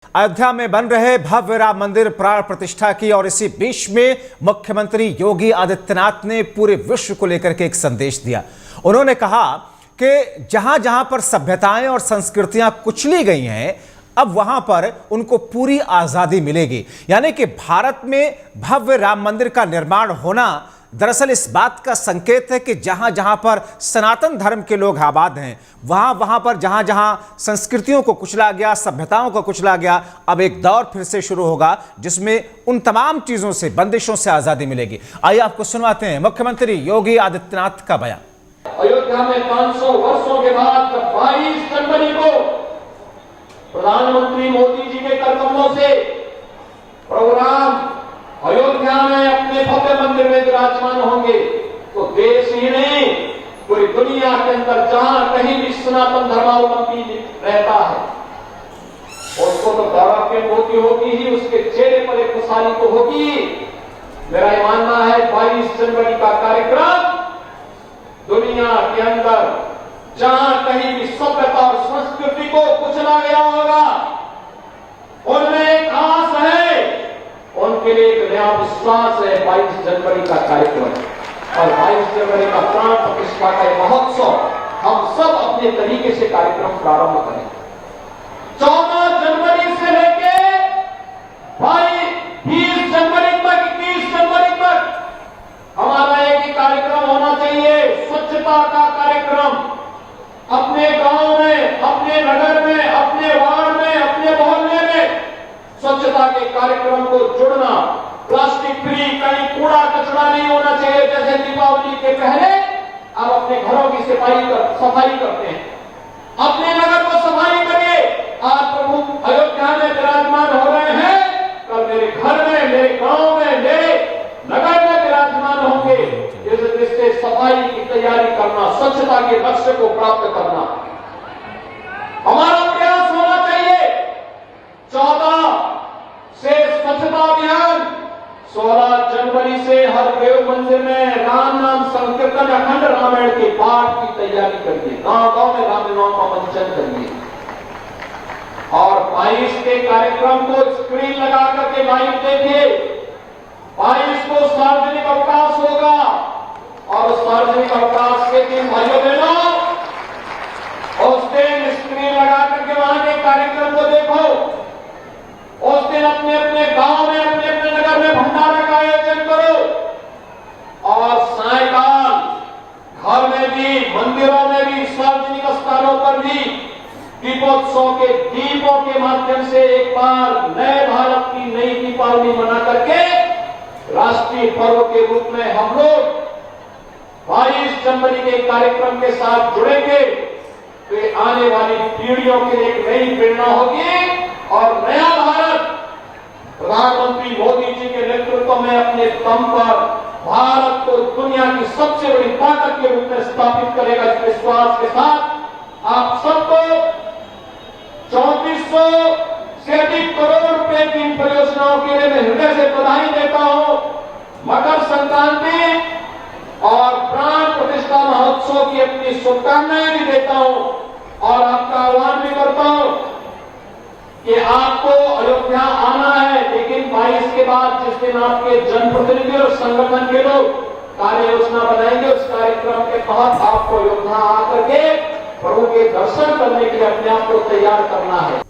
अयोध्या में बन रहे भव्य राम मंदिर प्राण प्रतिष्ठा की और इसी बीच में मुख्यमंत्री योगी आदित्यनाथ ने पूरे विश्व को लेकर के एक संदेश दिया। उन्होंने कहा कि जहां जहां पर सभ्यताएं और संस्कृतियां कुचली गई हैं, अब वहां पर उनको पूरी आजादी मिलेगी। यानी कि भारत में भव्य राम मंदिर का निर्माण होना दरअसल इस बात का संकेत है कि जहां जहां पर सनातन धर्म के लोग आबाद हैं, वहां वहां पर जहां जहां संस्कृतियों को कुचला गया, सभ्यताओं को कुचला गया, अब एक दौर फिर से शुरू होगा जिसमें उन तमाम चीजों से, बंदिशों से आजादी मिलेगी। आइए आपको सुनवाते हैं मुख्यमंत्री योगी आदित्यनाथ का बयान। अयोध्या में 500 वर्षों के बाद 22 जनवरी को प्रधानमंत्री मोदी जी के कर्तव्यों से प्रोग्राम अयोध्या में अपने भव्य मंदिर में विराजमान होंगे तो देश ही नहीं, पूरी दुनिया के अंदर जहां कहीं भी सनातन धर्मावलंबी रहता है उसको तो गौरव की अनुभूति होगी ही, उसके चेहरे पर एक खुशहाली तो होगी। मेरा ये मानना है 22 जनवरी का कार्यक्रम दुनिया के अंदर जहां कहीं भी सभ्यता और संस्कृति को कुचला गया होगा उनमें एक आस है, उनके लिए एक नया विश्वास है। 22 जनवरी का कार्यक्रम और 22 जनवरी का प्राण प्रतिष्ठा का महोत्सव हम सब अपने तरीके से कार्यक्रम प्रारंभ करें। 14 जनवरी से लेके 20 जनवरी तक, 21 जनवरी तक हमारा एक ही कार्यक्रम होना चाहिए, स्वच्छता का कार्यक्रम। अपने गांव में, अपने नगर में, अपने वार्ड में, अपने मोहल्ले में स्वच्छता के कार्यक्रम को जुड़ना। प्लास्टिक फ्री, कहीं कूड़ा कचरा नहीं होना चाहिए। जैसे दीपावली के पहले आप अपने घरों की सफाई करते हैं, अपने नगर को सफाई करिए। आज प्रभु अयोध्या में विराजमान हो रहे हैं, कल मेरे घर में, मेरे गांव में, मेरे नगर में विराजमान होंगे। जिससे सफाई की तैयारी करना, स्वच्छता के लक्ष्य को प्राप्त करना हमारा प्रयास होना चाहिए। 14 से स्वच्छता अभियान, 16 जनवरी से हर देव मंदिर में राम नाम संकीर्तन, अखंड रामायण के पाठ की तैयारी करिए। गांव गांव में रामलीलाओं का मंचन करिए और 22 के कार्यक्रम को स्क्रीन लगा करके लाइव देखिए। 22 को सार्वजनिक अवकाश होगा और सार्वजनिक अवकाश के दिन भाइयों बहनों उस दिन स्क्रीन लगा करके वहां के कार्यक्रम को देखो। उस दिन अपने अपने गांव में, अपने अपने नगर में भंडारा का आयोजन करो और सायकाल घर में भी, मंदिरों में भी, सार्वजनिक स्थानों पर भी दीपोत्सव के दीपों के माध्यम से एक बार नए भारत की नई दीपावली मना करके राष्ट्रीय पर्व के रूप में हम लोग 22 जनवरी के कार्यक्रम के साथ जुड़ेंगे तो आने वाली पीढ़ियों के लिए एक नई प्रेरणा होगी और नया भारत प्रधानमंत्री मोदी जी के नेतृत्व में अपने दम पर भारत को दुनिया की सबसे बड़ी ताकत के रूप में स्थापित करेगा। इस विश्वास के साथ आप सबको 3400 से अधिक करोड़ रुपए की इन परियोजनाओं के लिए मैं हृदय से बधाई देता हूं। मकर संक्रांति और प्राण प्रतिष्ठा महोत्सव की अपनी शुभकामनाएं भी देता हूं और आपका आह्वान भी करता हूं कि आपको अयोध्या आना है, लेकिन 22 के बाद जिस दिन आपके जनप्रतिनिधि और संगठन के लोग कार्य योजना बनाएंगे उस कार्यक्रम के तहत आपको अयोध्या आकर के प्रभु के दर्शन करने के लिए अपने आप को तैयार करना है।